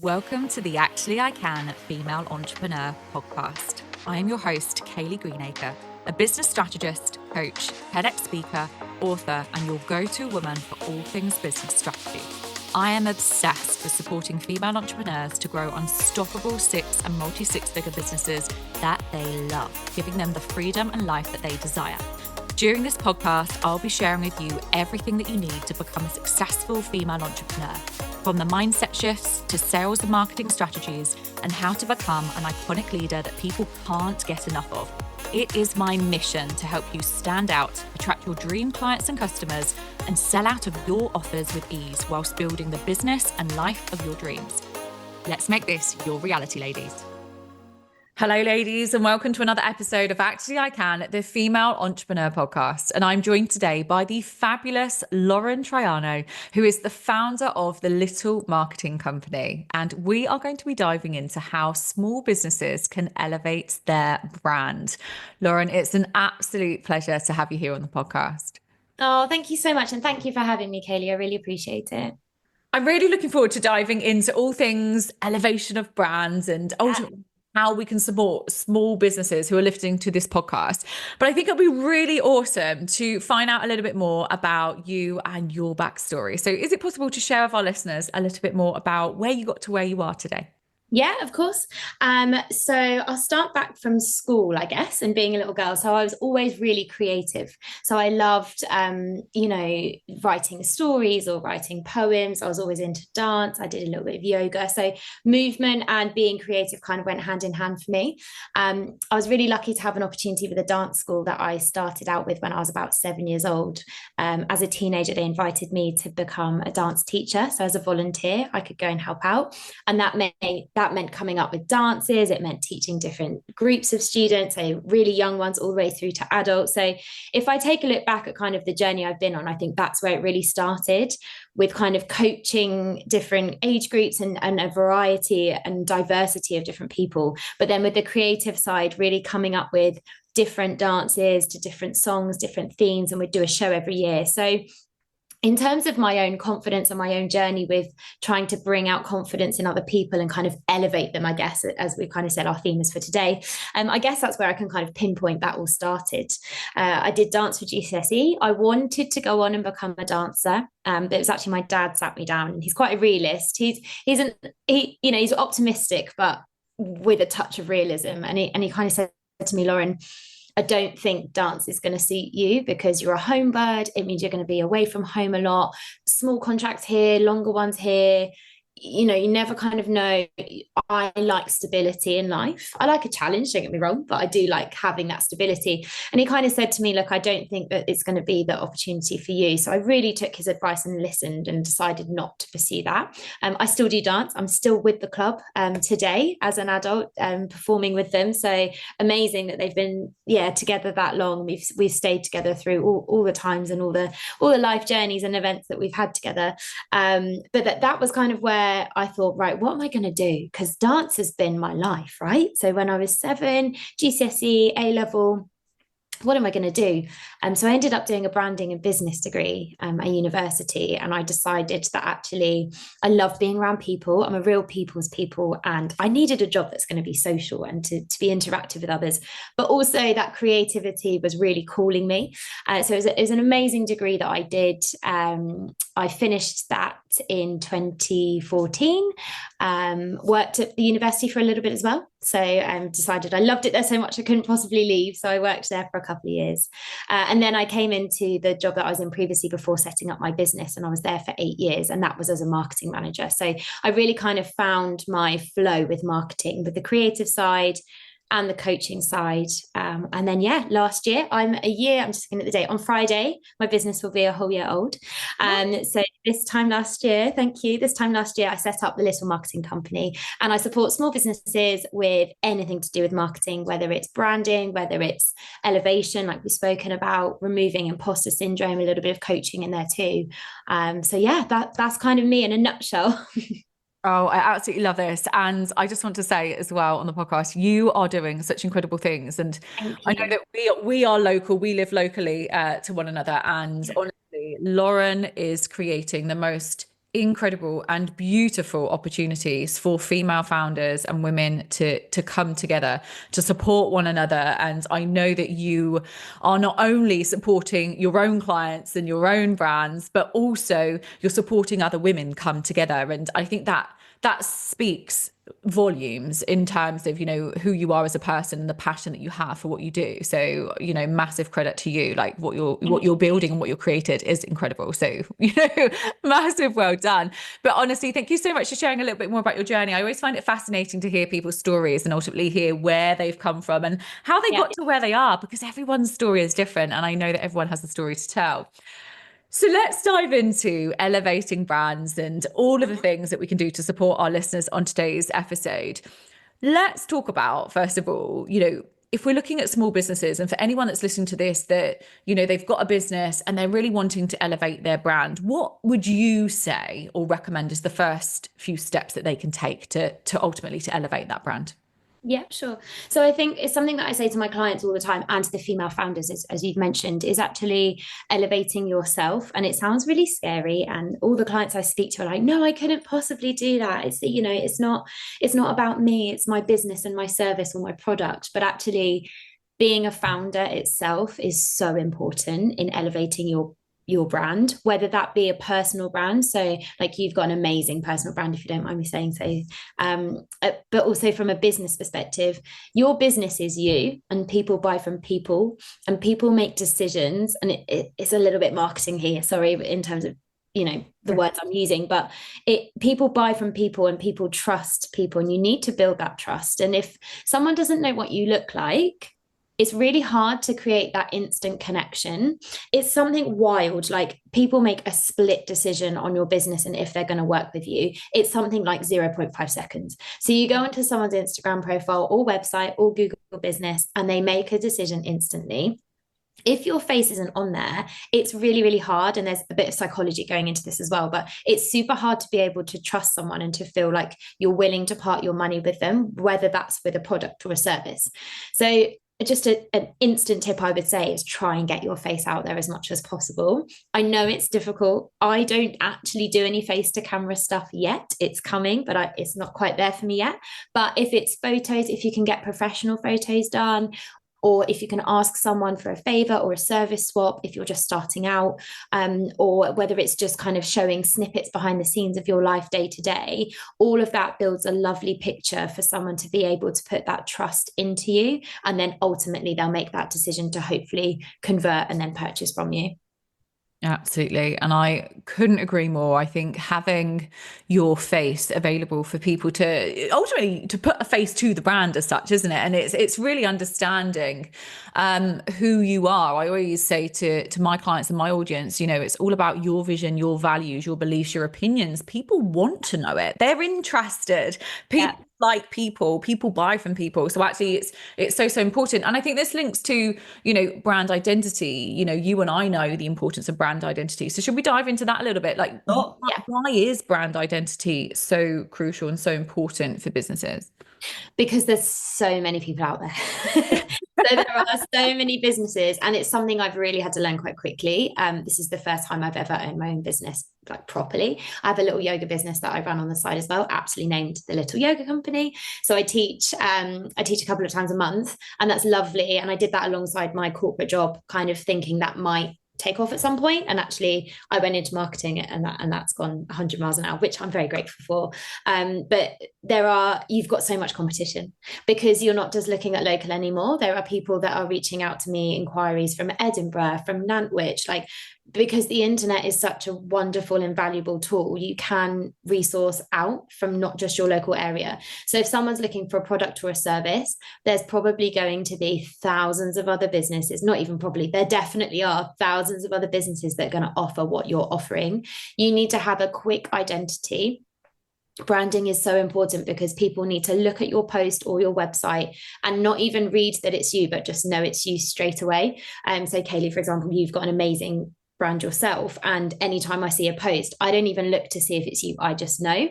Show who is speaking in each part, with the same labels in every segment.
Speaker 1: Welcome to the Actually I Can Female Entrepreneur podcast. I am your host, Kaylee Greenacre, a business strategist, coach, TEDx speaker, author, and your go-to woman for all things business strategy. I am obsessed with supporting female entrepreneurs to grow unstoppable six and multi-six-figure businesses that they love, giving them the freedom and life that they desire. During this podcast, I'll be sharing with you everything that you need to become a successful female entrepreneur, from the mindset shifts to sales and marketing strategies, and how to become an iconic leader that people can't get enough of. It is my mission to help you stand out, attract your dream clients and customers, and sell out of your offers with ease whilst building the business and life of your dreams. Let's make this your reality, ladies. Hello, ladies, and welcome to another episode of Actually I Can, the Female Entrepreneur Podcast. And I'm joined today by the fabulous Lauren Troiano, who is the founder of the Little Marketing Company. And we are going to be diving into how small businesses can elevate their brand. Lauren, it's an absolute pleasure to have you here on the podcast.
Speaker 2: Oh, thank you so much. And thank you for having me, Kaylee. I really appreciate it.
Speaker 1: I'm really looking forward to diving into all things elevation of brands and ultimately how we can support small businesses who are listening to this podcast. But I think it'll be really awesome to find out a little bit more about you and your backstory. So is it possible to share with our listeners a little bit more about where you got to where you are today?
Speaker 2: Yeah, of course. So I'll start back from school, I guess, and being a little girl. So I was always really creative. So I loved, writing stories or writing poems. I was always into dance. I did a little bit of yoga. So movement and being creative kind of went hand in hand for me. I was really lucky to have an opportunity with a dance school that I started out with when I was about 7 years old. As a teenager, they invited me to become a dance teacher. So as a volunteer, I could go and help out. And that meant coming up with dances. It meant teaching different groups of students, so really young ones all the way through to adults. So if I take a look back at kind of the journey I've been on, I think that's where it really started, with kind of coaching different age groups and a variety and diversity of different people. But then with the creative side, really coming up with different dances to different songs, different themes, and we'd do a show every year. So in terms of my own confidence and my own journey with trying to bring out confidence in other people and kind of elevate them, I guess, as we kind of said, our theme is for today. I guess that's where I can kind of pinpoint that all started. I did dance for GCSE. I wanted to go on and become a dancer. But it was actually my dad sat me down, and he's quite a realist. He's optimistic, but with a touch of realism. And he kind of said to me, Lauren, I don't think dance is going to suit you because you're a home bird. It means you're going to be away from home a lot. Small contracts here, longer ones here. You never kind of know. I like stability in life. I like a challenge, don't get me wrong, but I do like having that stability. And he kind of said to me, look, I don't think that it's going to be the opportunity for you. So I really took his advice and listened and decided not to pursue that. I still do dance. I'm still with the club today as an adult, performing with them. So amazing that they've been together that long. We've stayed together through all the times and all the life journeys and events that we've had together. But that was kind of where I thought, right, what am I going to do? Because dance has been my life, right? So when I was 7, GCSE, A-level, what am I going to do? So I ended up doing a branding and business degree at university. And I decided that actually I love being around people. I'm a real people's people. And I needed a job that's going to be social and to be interactive with others. But also that creativity was really calling me. So it was an amazing degree that I did. I finished that in 2014, worked at the university for a little bit as well. So decided I loved it there so much I couldn't possibly leave. So I worked there for a couple of years. And then I came into the job that I was in previously before setting up my business. And I was there for 8 years. And that was as a marketing manager. So I really kind of found my flow with marketing, with the creative side and the coaching side. And then, last year, I'm just looking at the date, on Friday, my business will be a whole year old. So this time last year, I set up the Little Marketing Company, and I support small businesses with anything to do with marketing, whether it's branding, whether it's elevation, like we've spoken about, removing imposter syndrome, a little bit of coaching in there too. That's kind of me in a nutshell.
Speaker 1: Oh, I absolutely love this. And I just want to say as well on the podcast, you are doing such incredible things. And I know that we are local, we live locally to one another. And honestly, Lauren is creating the most incredible and beautiful opportunities for female founders and women to come together to support one another. And I know that you are not only supporting your own clients and your own brands, but also you're supporting other women come together. And I think that speaks volumes in terms of, you know, who you are as a person and the passion that you have for what you do. So, you know, massive credit to you. Like what you're building and what you're created is incredible. So, you know, massive well done. But honestly, thank you so much for sharing a little bit more about your journey. I always find it fascinating to hear people's stories and ultimately hear where they've come from and how they got to where they are, because everyone's story is different. And I know that everyone has a story to tell. So let's dive into elevating brands and all of the things that we can do to support our listeners on today's episode. Let's talk about, first of all, you know, if we're looking at small businesses, and for anyone that's listening to this, that, you know, they've got a business and they're really wanting to elevate their brand, what would you say or recommend is the first few steps that they can take to ultimately to elevate that brand?
Speaker 2: Yeah, sure. So I think it's something that I say to my clients all the time and to the female founders, as you've mentioned, is actually elevating yourself. And it sounds really scary. And all the clients I speak to are like, no, I couldn't possibly do that. It's, you know, it's not about me. It's my business and my service or my product. But actually being a founder itself is so important in elevating your brand, whether that be a personal brand. So like you've got an amazing personal brand, if you don't mind me saying so. But also from a business perspective, your business is you, and people buy from people, and people make decisions. And it's a little bit marketing here, sorry, in terms of, you know, the words I'm using, but people buy from people and people trust people, and you need to build that trust. And if someone doesn't know what you look like, it's really hard to create that instant connection. It's something wild, like people make a split decision on your business and if they're going to work with you. It's something like 0.5 seconds. So you go onto someone's Instagram profile or website or Google Business and they make a decision instantly. If your face isn't on there, it's really, really hard. And there's a bit of psychology going into this as well, but it's super hard to be able to trust someone and to feel like you're willing to part your money with them, whether that's with a product or a service. So just an instant tip I would say is try and get your face out there as much as possible. I know it's difficult. I don't actually do any face to camera stuff yet. It's coming, but it's not quite there for me yet. But if it's photos, if you can get professional photos done, or if you can ask someone for a favor or a service swap if you're just starting out, or whether it's just kind of showing snippets behind the scenes of your life day to day, all of that builds a lovely picture for someone to be able to put that trust into you. And then ultimately they'll make that decision to hopefully convert and then purchase from you.
Speaker 1: Absolutely. And I couldn't agree more. I think having your face available for people to ultimately to put a face to the brand as such, isn't it? And it's really understanding who you are. I always say to my clients and my audience, you know, it's all about your vision, your values, your beliefs, your opinions. People want to know it. They're interested. People like people buy from people. So actually it's so important. And I think this links to, you know, brand identity. You know, you and I know the importance of brand identity. So should we dive into that a little bit? Like, why is brand identity so crucial and so important for businesses?
Speaker 2: Because there's so many people out there. So there are so many businesses, and it's something I've really had to learn quite quickly. This is the first time I've ever owned my own business like properly. I have a little yoga business that I run on the side as well, aptly named the Little Yoga Company. So I teach a couple of times a month, and that's lovely. And I did that alongside my corporate job, kind of thinking that might take off at some point. And actually I went into marketing and that's gone 100 miles an hour, which I'm very grateful for. But you've got so much competition because you're not just looking at local anymore. There are people that are reaching out to me, inquiries from Edinburgh, from Nantwich, like, because the internet is such a wonderful and valuable tool, you can resource out from not just your local area. So if someone's looking for a product or a service, there's probably going to be thousands of other businesses, not even probably, there definitely are thousands of other businesses that are going to offer what you're offering. You need to have a quick identity. Branding is so important because people need to look at your post or your website and not even read that it's you, but just know it's you straight away. So Kaylee, for example, you've got an amazing brand yourself. And anytime I see a post, I don't even look to see if it's you. I just know.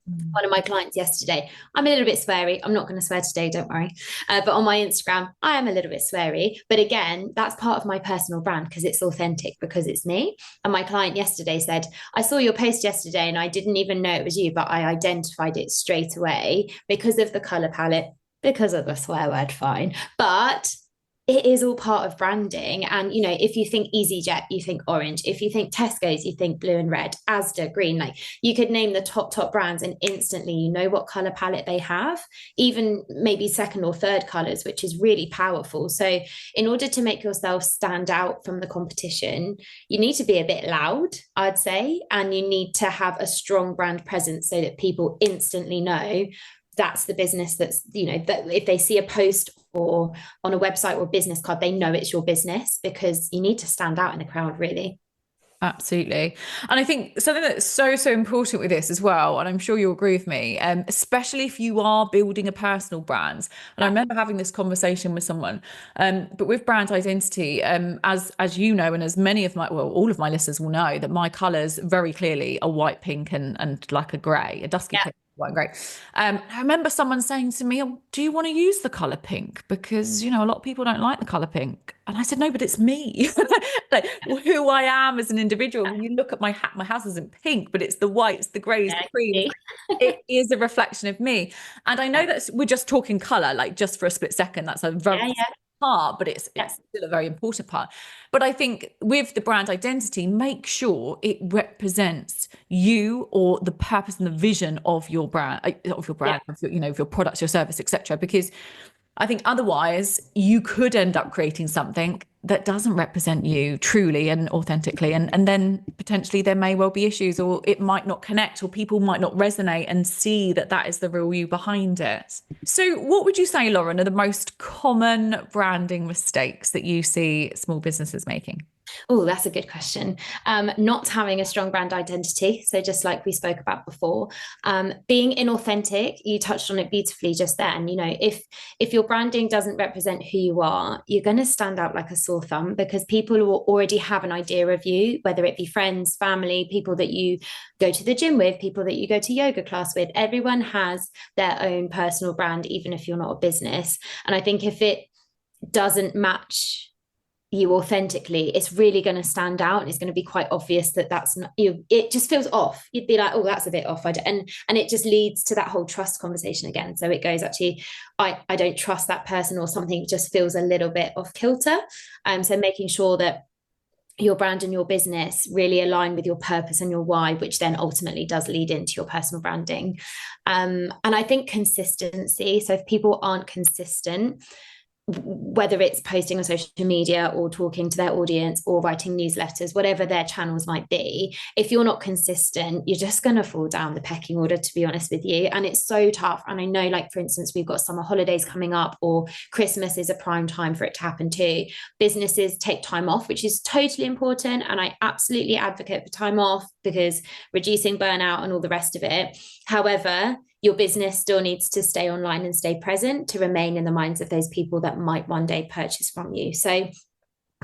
Speaker 1: Mm.
Speaker 2: One of my clients yesterday, I'm a little bit sweary. I'm not going to swear today, don't worry. But on my Instagram, I am a little bit sweary. But again, that's part of my personal brand because it's authentic, because it's me. And my client yesterday said, I saw your post yesterday and I didn't even know it was you, but I identified it straight away because of the color palette, because of the swear word, fine. But it is all part of branding. And, if you think EasyJet, you think orange. If you think Tesco's, you think blue and red, Asda, green. Like you could name the top brands and instantly you know what color palette they have, even maybe second or third colors, which is really powerful. So in order to make yourself stand out from the competition, you need to be a bit loud, I'd say, and you need to have a strong brand presence so that people instantly know that's the business that's, that if they see a post or on a website or business card, they know it's your business, because you need to stand out in the crowd, really.
Speaker 1: Absolutely. And I think something that's so, so important with this as well, and I'm sure you'll agree with me, especially if you are building a personal brand. And I remember having this conversation with someone, but with brand identity, as you know, and as many of all of my listeners will know, that my colours very clearly are white, pink, and like a grey, a dusky pink. White and grey. I remember someone saying to me, oh, do you want to use the colour pink? Because, a lot of people don't like the colour pink. And I said, no, but it's me. Like who I am as an individual. When you look at my house isn't pink, but it's the whites, the greys, the creams. It is a reflection of me. And I know that we're just talking colour, like just for a split second. That's a very part, but it's still a very important part. But I think with the brand identity, make sure it represents you or the purpose and the vision of your brand, of your products, your service, etc. Because I think otherwise you could end up creating something that doesn't represent you truly and authentically. And then potentially there may well be issues, or it might not connect, or people might not resonate and see that that is the real you behind it. So what would you say, Lauren, are the most common branding mistakes that you see small businesses making?
Speaker 2: Oh, that's a good question. Not having a strong brand identity. So just like we spoke about before, being inauthentic, you touched on it beautifully just then. If your branding doesn't represent who you are, you're going to stand out like a sore thumb, because people will already have an idea of you, whether it be friends, family, people that you go to the gym with, people that you go to yoga class with. Everyone has their own personal brand, even if you're not a business. And I think if it doesn't match you authentically, it's really going to stand out, and it's going to be quite obvious that that's not you. It just feels off. You'd be like, oh, that's a bit off. And it just leads to that whole trust conversation again. So it goes, actually, I don't trust that person, or something just feels a little bit off kilter. So making sure that your brand and your business really align with your purpose and your why, which then ultimately does lead into your personal branding. And I think consistency. So if people aren't consistent, whether it's posting on social media or talking to their audience or writing newsletters, whatever their channels might be, if you're not consistent, you're just going to fall down the pecking order, to be honest with you. And it's so tough. And I know, like, for instance, we've got summer holidays coming up, or Christmas is a prime time for it to happen too. Businesses take time off, which is totally important. And I absolutely advocate for time off, because reducing burnout and all the rest of it. However, your business still needs to stay online and stay present to remain in the minds of those people that might one day purchase from you. So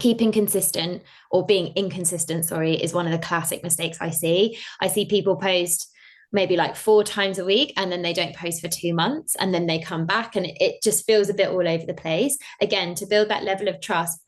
Speaker 2: keeping consistent, or being inconsistent, sorry, is one of the classic mistakes I see. I see people post maybe like 4 times a week, and then they don't post for 2 months, and then they come back, and it just feels a bit all over the place. Again, to build that level of trust,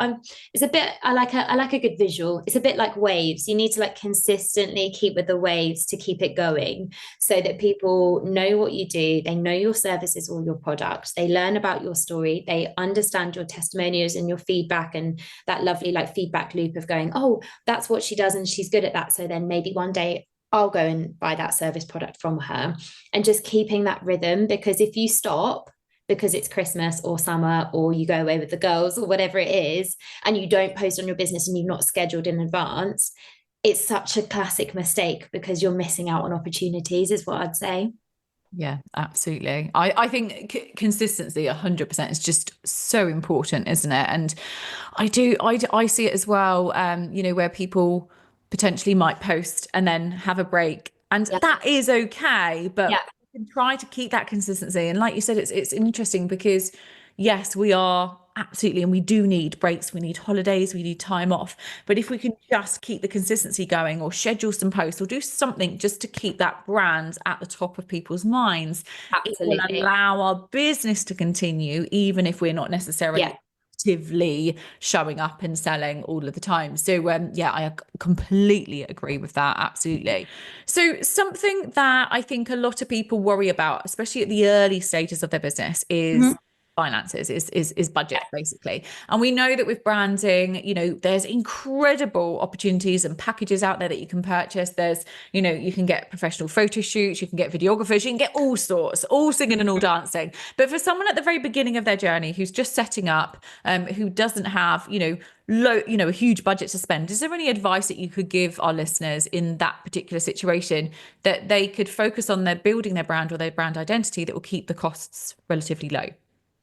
Speaker 2: it's a bit, I like a good visual. It's a bit like waves. You need to like consistently keep with the waves to keep it going, so that people know what you do, they know your services or your products, they learn about your story, they understand your testimonials and your feedback, and that lovely like feedback loop of going, oh, that's what she does and she's good at that, so then maybe one day I'll go and buy that service product from her. And just keeping that rhythm, because if you stop because it's Christmas or summer, or you go away with the girls or whatever it is, and you don't post on your business and you've not scheduled in advance, it's such a classic mistake, because you're missing out on opportunities, is what I'd say.
Speaker 1: Yeah, absolutely. I think consistency 100% is just so important, isn't it? And I see it as well, where people potentially might post and then have a break, and that is okay, but we can try to keep that consistency. And like you said, it's interesting because yes, we are absolutely, and we do need breaks, we need holidays, we need time off. But if we can just keep the consistency going, or schedule some posts, or do something just to keep that brand at the top of people's minds, it will
Speaker 2: Absolutely.
Speaker 1: allow our business to continue, even if we're not necessarily
Speaker 2: Yeah.
Speaker 1: actively showing up and selling all of the time. So yeah, I completely agree with that. Absolutely. So something that I think a lot of people worry about, especially at the early stages of their business, is
Speaker 2: Mhm.
Speaker 1: finances, is budget, basically. And we know that with branding, you know, there's incredible opportunities and packages out there that you can purchase. There's, you know, you can get professional photo shoots, you can get videographers, you can get all sorts, all singing and all dancing. But for someone at the very beginning of their journey who's just setting up, who doesn't have, a huge budget to spend, is there any advice that you could give our listeners in that particular situation that they could focus on their building their brand or their brand identity that will keep the costs relatively low?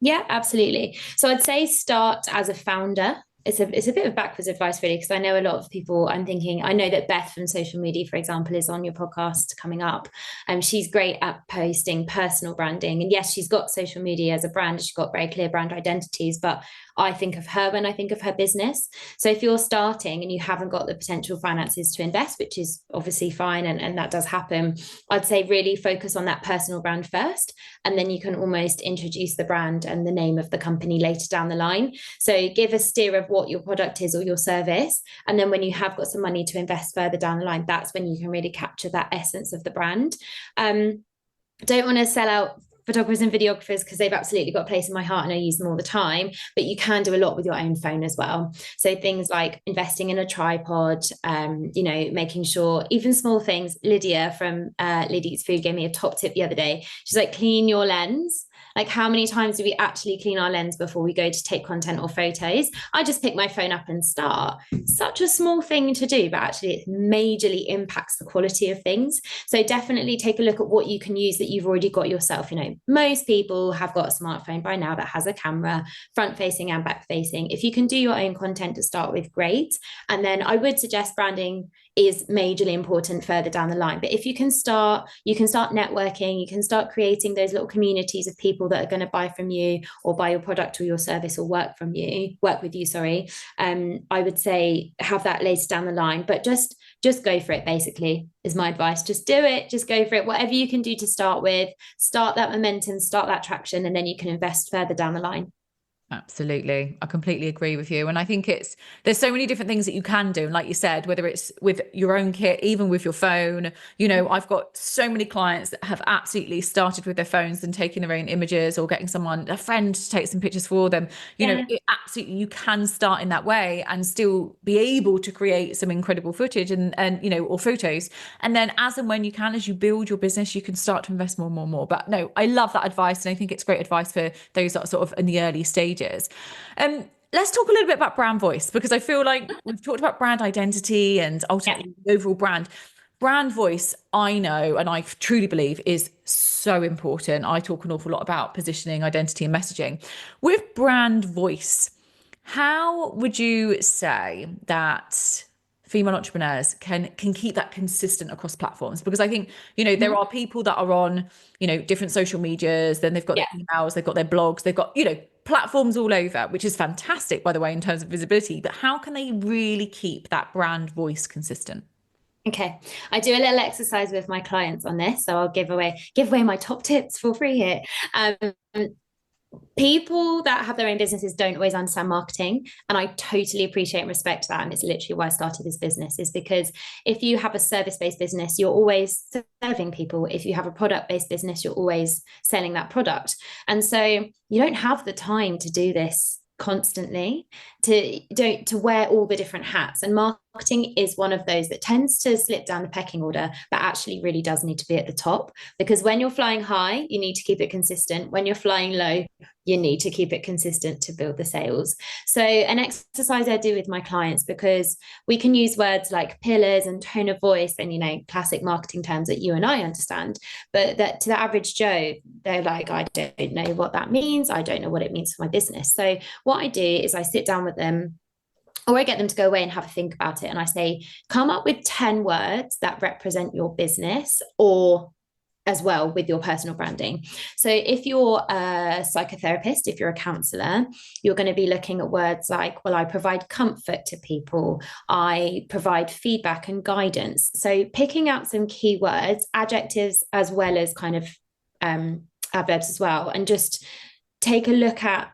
Speaker 2: Yeah, absolutely. So I'd say start as a founder. It's a bit of backwards advice, really, because I know a lot of people. I know that Beth from social media, for example, is on your podcast coming up, and she's great at posting personal branding. And yes, she's got social media as a brand. She's got very clear brand identities, but I think of her when I think of her business. So if you're starting and you haven't got the potential finances to invest, which is obviously fine, and that does happen, I'd say really focus on that personal brand first, and then you can almost introduce the brand and the name of the company later down the line. So give a steer of what your product is or your service. And then when you have got some money to invest further down the line, that's when you can really capture that essence of the brand. Don't want to sell out photographers and videographers because they've absolutely got a place in my heart and I use them all the time, but you can do a lot with your own phone as well. So things like investing in a tripod, making sure, even small things. Lydia from Lydia Eats Food gave me a top tip the other day. She's like, clean your lens. Like, how many times do we actually clean our lens before we go to take content or photos? I just pick my phone up and start. Such a small thing to do, but actually it majorly impacts the quality of things. So definitely take a look at what you can use that you've already got yourself. You know, most people have got a smartphone by now that has a camera, front facing and back facing. If you can do your own content to start with, great. And then I would suggest branding is majorly important further down the line. But if you can start networking, you can start creating those little communities of people that are going to buy from you or buy your product or your service or work with you, sorry. I would say have that later down the line, but just go for it, basically, is my advice. Just do it, just go for it. Whatever you can do to start with, start that momentum, start that traction, and then you can invest further down the line.
Speaker 1: Absolutely. I completely agree with you. And I think there's so many different things that you can do. And like you said, whether it's with your own kit, even with your phone, I've got so many clients that have absolutely started with their phones and taking their own images or getting a friend to take some pictures for them. Absolutely, you can start in that way and still be able to create some incredible footage and or photos. And then as and when you can, as you build your business, you can start to invest more and more and more. But no, I love that advice. And I think it's great advice for those that are sort of in the early stages. Let's talk a little bit about brand voice, because I feel like we've talked about brand identity and ultimately the overall brand. Brand voice, I know, and I truly believe, is so important. I talk an awful lot about positioning, identity, and messaging. With brand voice, how would you say that female entrepreneurs can keep that consistent across platforms? Because I think, there are people that are on, different social medias, then they've got their emails, they've got their blogs, they've got, platforms all over, which is fantastic, by the way, in terms of visibility. But how can they really keep that brand voice consistent?
Speaker 2: Okay, I do a little exercise with my clients on this, so I'll give away my top tips for free here. People that have their own businesses don't always understand marketing, and I totally appreciate and respect that. And it's literally why I started this business, is because if you have a service-based business, you're always serving people. If you have a product-based business, you're always selling that product. And so you don't have the time to do this constantly, to wear all the different hats. And marketing is one of those that tends to slip down the pecking order, but actually really does need to be at the top, because when you're flying high, you need to keep it consistent. When you're flying low, you need to keep it consistent to build the sales. So an exercise I do with my clients, because we can use words like pillars and tone of voice and, classic marketing terms that you and I understand, but that to the average Joe, they're like, I don't know what that means. I don't know what it means for my business. So what I do is I sit down with them, or I get them to go away and have a think about it. And I say, come up with 10 words that represent your business or as well with your personal branding. So if you're a psychotherapist, if you're a counselor, you're going to be looking at words like, well, I provide comfort to people, I provide feedback and guidance. So picking out some keywords, adjectives, as well as kind of adverbs as well, and just take a look at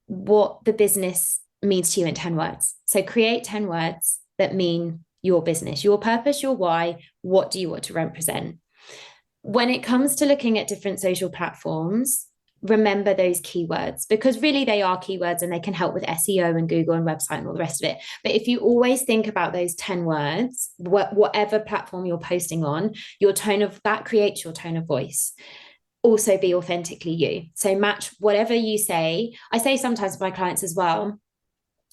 Speaker 2: what the business means to you in 10 words. So create 10 words that mean your business, your purpose, your why, what do you want to represent? When it comes to looking at different social platforms, remember those keywords, because really they are keywords and they can help with SEO and Google and website and all the rest of it. But if you always think about those 10 words, whatever platform you're posting on, your tone of that creates your tone of voice. Also be authentically you. So match whatever you say. I say sometimes to my clients as well,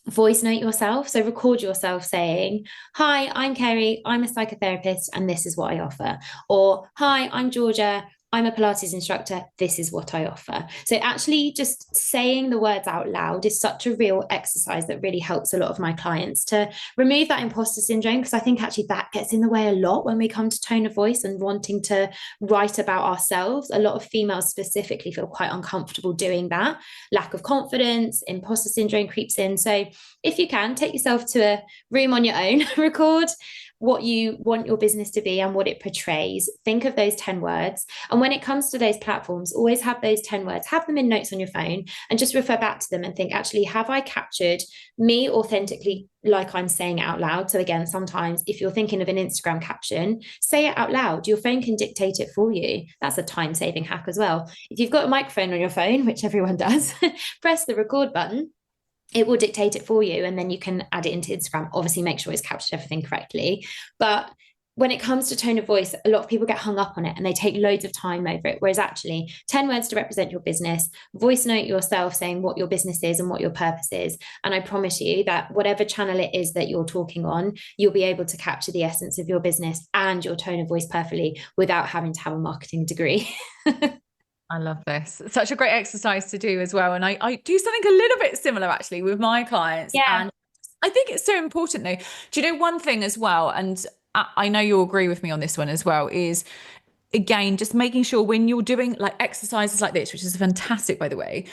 Speaker 2: voice note yourself. So record yourself saying, hi, I'm Kerry, I'm a psychotherapist, and this is what I offer. Or, hi, I'm Georgia, I'm a Pilates instructor, this is what I offer. So actually just saying the words out loud is such a real exercise that really helps a lot of my clients to remove that imposter syndrome, because I think actually that gets in the way a lot when we come to tone of voice and wanting to write about ourselves. A lot of females specifically feel quite uncomfortable doing that. Lack of confidence, imposter syndrome creeps in. So if you can, take yourself to a room on your own, record what you want your business to be and what it portrays. Think of those 10 words. And when it comes to those platforms, always have those 10 words, have them in notes on your phone and just refer back to them and think, actually, have I captured me authentically like I'm saying it out loud? So again, sometimes if you're thinking of an Instagram caption, say it out loud. Your phone can dictate it for you. That's a time-saving hack as well. If you've got a microphone on your phone, which everyone does, press the record button. It will dictate it for you, and then you can add it into Instagram. Obviously, make sure it's captured everything correctly. But when it comes to tone of voice, a lot of people get hung up on it and they take loads of time over it. Whereas actually 10 words to represent your business, voice note yourself saying what your business is and what your purpose is. And I promise you that whatever channel it is that you're talking on, you'll be able to capture the essence of your business and your tone of voice perfectly without having to have a marketing degree.
Speaker 1: I love this. Such a great exercise to do as well. And I do something a little bit similar actually with my clients.
Speaker 2: Yeah.
Speaker 1: And I think it's so important though. Do you know one thing as well? And I know you'll agree with me on this one as well, is again, just making sure when you're doing like exercises like this, which is fantastic, by the way,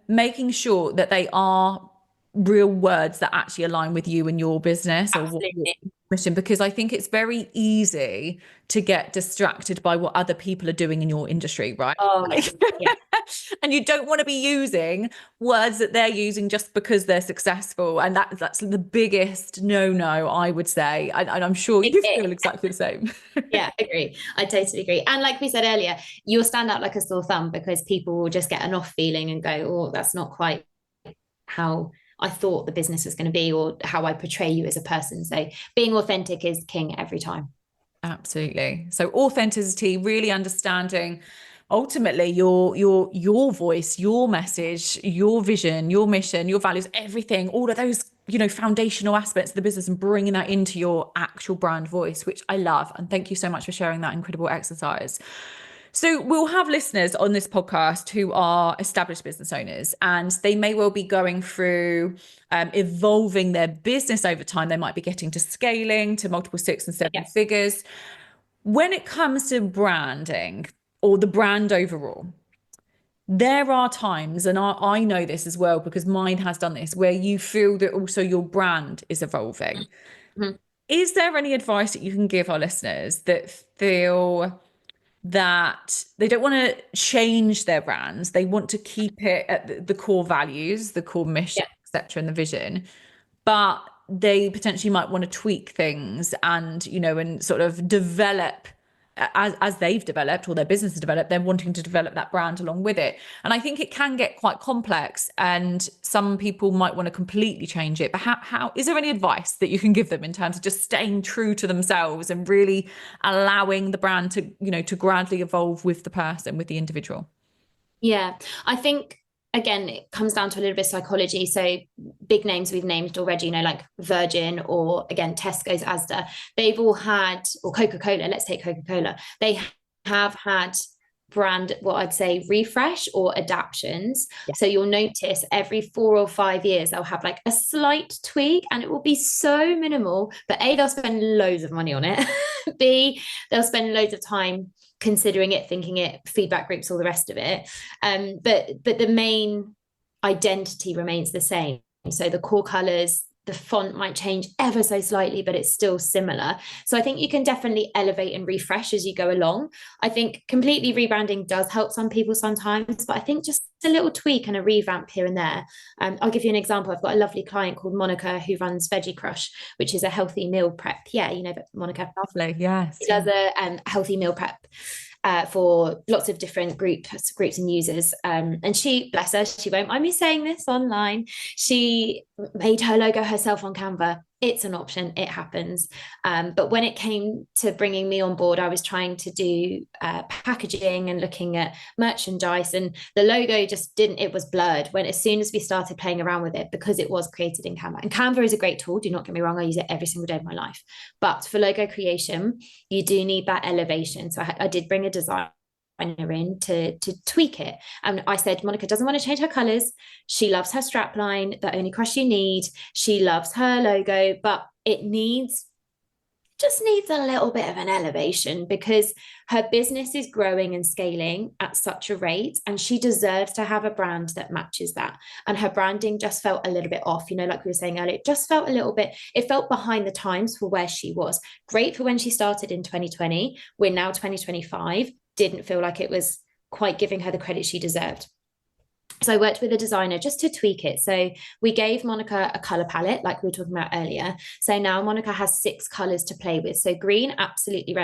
Speaker 1: making sure that they are real words that actually align with you and your business. Absolutely. Or what mission, because I think it's very easy to get distracted by what other people are doing in your industry, right?
Speaker 2: Oh, yeah. Yeah.
Speaker 1: And you don't want to be using words that they're using just because they're successful. And that's the biggest no, I would say. And I'm sure you feel exactly the same.
Speaker 2: Yeah, agree. I totally agree. And like we said earlier, you'll stand out like a sore thumb because people will just get an off feeling and go, oh, that's not quite how I thought the business was going to be or how I portray you as a person. So being authentic is king every time.
Speaker 1: Absolutely. So authenticity, really understanding ultimately your voice, your message, your vision, your mission, your values, everything, all of those, foundational aspects of the business, and bringing that into your actual brand voice, which I love. And thank you so much for sharing that incredible exercise. So we'll have listeners on this podcast who are established business owners, and they may well be going through evolving their business over time. They might be getting to scaling to multiple 6 and 7 figures. When it comes to branding or the brand overall, there are times, and I know this as well because mine has done this, where you feel that also your brand is evolving. Mm-hmm. Is there any advice that you can give our listeners that feel that they don't want to change their brands, they want to keep it at the core values, the core mission, etc., and the vision, but they potentially might want to tweak things and and sort of develop as they've developed or their business has developed, they're wanting to develop that brand along with it. And I think it can get quite complex, and some people might want to completely change it. But how is there any advice that you can give them in terms of just staying true to themselves and really allowing the brand to, to gradually evolve with the person, with the individual?
Speaker 2: Yeah, I think again, it comes down to a little bit of psychology. So big names we've named already, like Virgin or again, Tesco's, Asda, they've all had, or Coca-Cola, let's take Coca-Cola. They have had brand, what I'd say refresh or adaptions. Yeah. So you'll notice every 4 or 5 years, they'll have like a slight tweak and it will be so minimal, but A, they'll spend loads of money on it. B, they'll spend loads of time considering it, thinking it, feedback groups, all the rest of it. But the main identity remains the same. So the core colors, the font might change ever so slightly, but it's still similar. So I think you can definitely elevate and refresh as you go along. I think completely rebranding does help some people sometimes, but I think just a little tweak and a revamp here and there. I'll give you an example. I've got a lovely client called Monica who runs Veggie Crush, which is a healthy meal prep. Yeah, you know, Monica.
Speaker 1: Lovely, yes.
Speaker 2: She does a healthy meal prep for lots of different groups and users. And she, bless her, she won't mind me saying this online. She made her logo herself on Canva. It's an option, it happens. But when it came to bringing me on board, I was trying to do packaging and looking at merchandise, and the logo just didn't, it was blurred when as soon as we started playing around with it, because it was created in Canva. And Canva is a great tool, do not get me wrong, I use it every single day of my life. But for logo creation, you do need that elevation. So I did bring a designer in to tweak it. And I said, Monica doesn't want to change her colors. She loves her strapline, the only crush you need. She loves her logo, but it just needs a little bit of an elevation because her business is growing and scaling at such a rate, and she deserves to have a brand that matches that. And her branding just felt a little bit off, you know, like we were saying earlier, it just felt a little bit, it felt behind the times for where she was. Great for when she started in 2020. We're now 2025. Didn't feel like it was quite giving her the credit she deserved. So I worked with a designer just to tweak it. So we gave Monica a color palette, like we were talking about earlier. So now Monica has 6 colors to play with. So green absolutely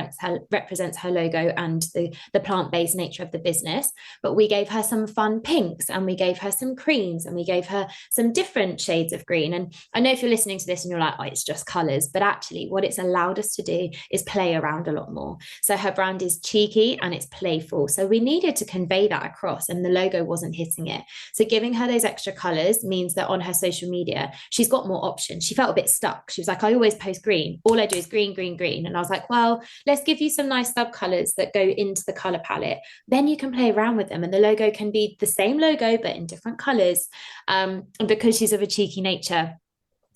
Speaker 2: represents her logo and the plant-based nature of the business. But we gave her some fun pinks, and we gave her some creams, and we gave her some different shades of green. And I know if you're listening to this and you're like, oh, it's just colors, but actually what it's allowed us to do is play around a lot more. So her brand is cheeky and it's playful. So we needed to convey that across, and the logo wasn't hitting it. So giving her those extra colors means that on her social media, she's got more options. She felt a bit stuck. She was like, I always post green. All I do is green, green, green. And I was like, well, let's give you some nice sub colors that go into the color palette. Then you can play around with them. And the logo can be the same logo, but in different colors. And because she's of a cheeky nature,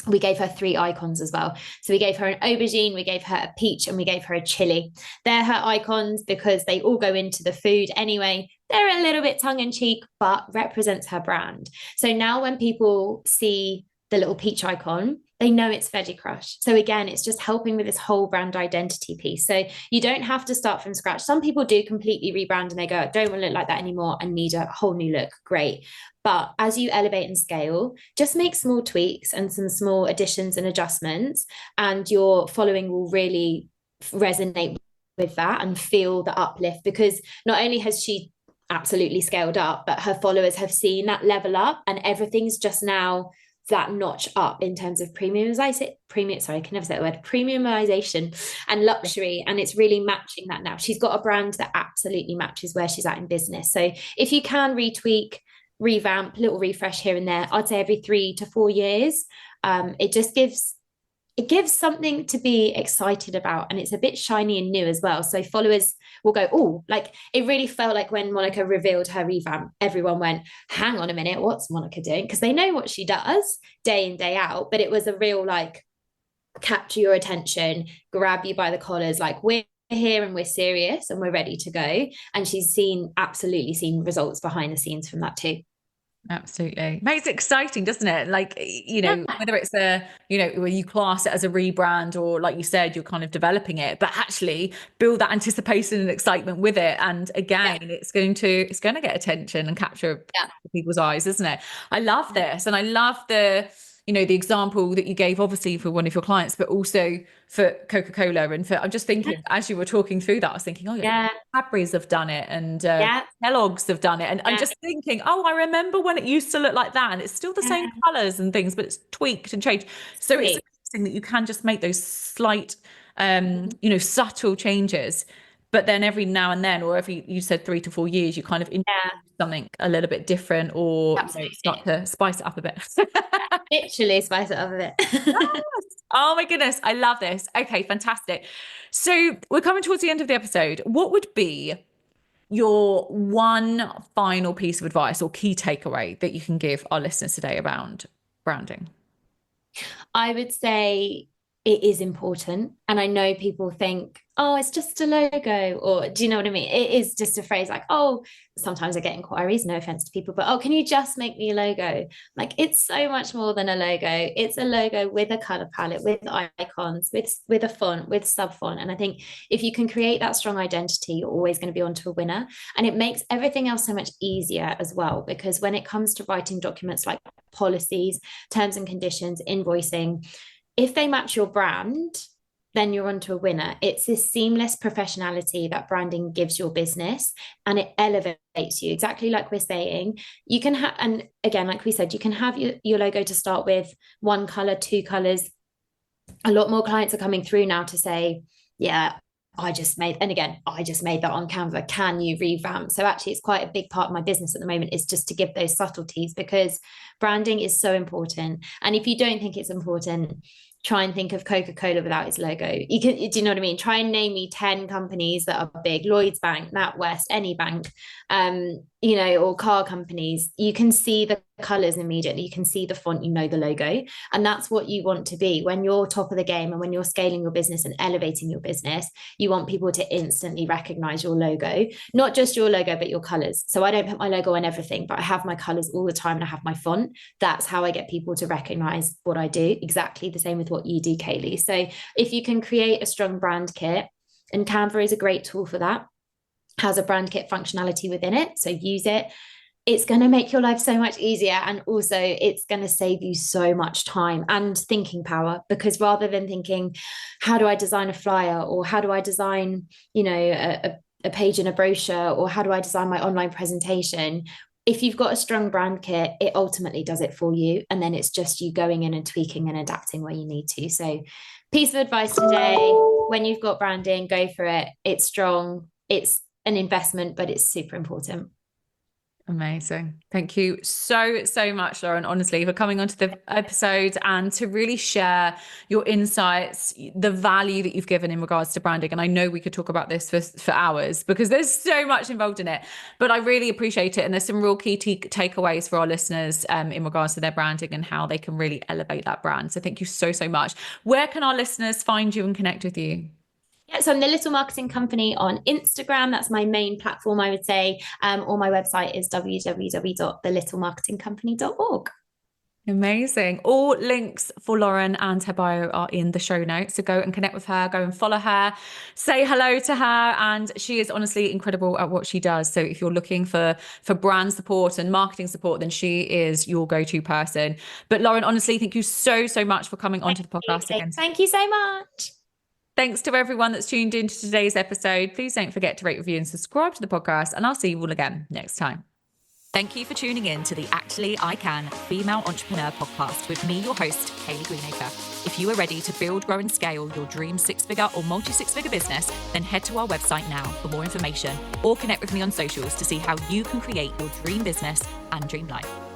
Speaker 2: we gave her 3 icons as well. So we gave her an aubergine, we gave her a peach, and we gave her a chili. They're her icons because they all go into the food anyway. They're a little bit tongue-in-cheek, but represents her brand. So now when people see the little peach icon, they know it's Veggie Crush. So again, it's just helping with this whole brand identity piece. So you don't have to start from scratch. Some people do completely rebrand and they go, I don't want to look like that anymore. I need a whole new look. Great. But as you elevate and scale, just make small tweaks and some small additions and adjustments, and your following will really resonate with that and feel the uplift, because not only has she absolutely scaled up, but her followers have seen that level up, and everything's just now that notch up in terms of premiumization and luxury, and it's really matching that now. She's got a brand that absolutely matches where she's at in business. So if you can retweak, revamp, little refresh here and there, I'd say every 3 to 4 years, it just gives something to be excited about, and it's a bit shiny and new as well. So followers will go, oh, like it really felt like when Monica revealed her revamp, everyone went, hang on a minute, what's Monica doing? Because they know what she does day in, day out, but it was a real like capture your attention, grab you by the collars, like we're here and we're serious and we're ready to go. And she's absolutely seen results behind the scenes from that too.
Speaker 1: Absolutely. Makes it exciting, doesn't it? Like, you know, whether it's where you class it as a rebrand, or like you said, you're kind of developing it, but actually build that anticipation and excitement with it. And again, it's going to get attention and capture people's eyes, isn't it? I love this. And I love the example that you gave, obviously for one of your clients, but also for Coca-Cola. And I'm just thinking, as you were talking through that, I was thinking, Cadbury's have done it, and Kellogg's have done it. And I'm just thinking, I remember when it used to look like that, and it's still the same colors and things, but it's tweaked and changed. So it's interesting that you can just make those slight, subtle changes. But then every now and then, or you said 3 to 4 years, you kind of introduce something a little bit different, or start to spice it up a bit.
Speaker 2: Literally spice it up a bit.
Speaker 1: Yes. Oh my goodness, I love this. Okay, fantastic. So we're coming towards the end of the episode. What would be your one final piece of advice or key takeaway that you can give our listeners today around branding?
Speaker 2: I would say it is important. And I know people think, oh, it's just a logo. Or do you know what I mean? It is just a phrase like, oh, sometimes I get inquiries, no offense to people, but oh, can you just make me a logo? Like, it's so much more than a logo. It's a logo with a color palette, with icons, with a font, with sub font. And I think if you can create that strong identity, you're always going to be onto a winner. And it makes everything else so much easier as well, because when it comes to writing documents like policies, terms and conditions, invoicing, if they match your brand, then you're onto a winner. It's this seamless professionality that branding gives your business, and it elevates you. Exactly like we're saying, you can have, and again, like we said, you can have your logo to start with one color, two colors. A lot more clients are coming through now to say, yeah, I just made that on Canva. Can you revamp? So actually, it's quite a big part of my business at the moment, is just to give those subtleties, because branding is so important. And if you don't think it's important, try and think of Coca-Cola without its logo. Do you know what I mean? Try and name me 10 companies that are big, Lloyds Bank, NatWest, any bank, or car companies. You can see the colors immediately. You can see the font, the logo. And that's what you want to be when you're top of the game, and when you're scaling your business and elevating your business. You want people to instantly recognize your logo, not just your logo, but your colors. So I don't put my logo on everything, but I have my colors all the time, and I have my font. That's how I get people to recognize what I do. Exactly the same with what you do, Kaylee. So if you can create a strong brand kit, and Canva is a great tool for that, has a brand kit functionality within it, so use it. It's going to make your life so much easier, and also it's going to save you so much time and thinking power, because rather than thinking, how do I design a flyer, or how do I design a page in a brochure, or how do I design my online presentation, if you've got a strong brand kit, it ultimately does it for you. And then it's just you going in and tweaking and adapting where you need to. So piece of advice today: when you've got branding, go for it. It's strong. It's an investment, but it's super important.
Speaker 1: Amazing. Thank you so, so much, Lauren, honestly, for coming onto the episode and to really share your insights, the value that you've given in regards to branding. And I know we could talk about this for hours, because there's so much involved in it, but I really appreciate it. And there's some real key takeaways for our listeners in regards to their branding and how they can really elevate that brand. So thank you so, so much. Where can our listeners find you and connect with you?
Speaker 2: Yeah, so I'm the Little Marketing Company on Instagram. That's my main platform, I would say. Or my website is www.thelittlemarketingcompany.org.
Speaker 1: Amazing. All links for Lauren and her bio are in the show notes. So go and connect with her, go and follow her, say hello to her. And she is honestly incredible at what she does. So if you're looking for brand support and marketing support, then she is your go-to person. But Lauren, honestly, thank you so, so much for coming onto the podcast again.
Speaker 2: Thank you so much.
Speaker 1: Thanks to everyone that's tuned into today's episode. Please don't forget to rate, review, and subscribe to the podcast. And I'll see you all again next time. Thank you for tuning in to the Actually I Can Female Entrepreneur podcast with me, your host, Kaylee Greenacre. If you are ready to build, grow, and scale your dream six-figure or multi-six-figure business, then head to our website now for more information, or connect with me on socials to see how you can create your dream business and dream life.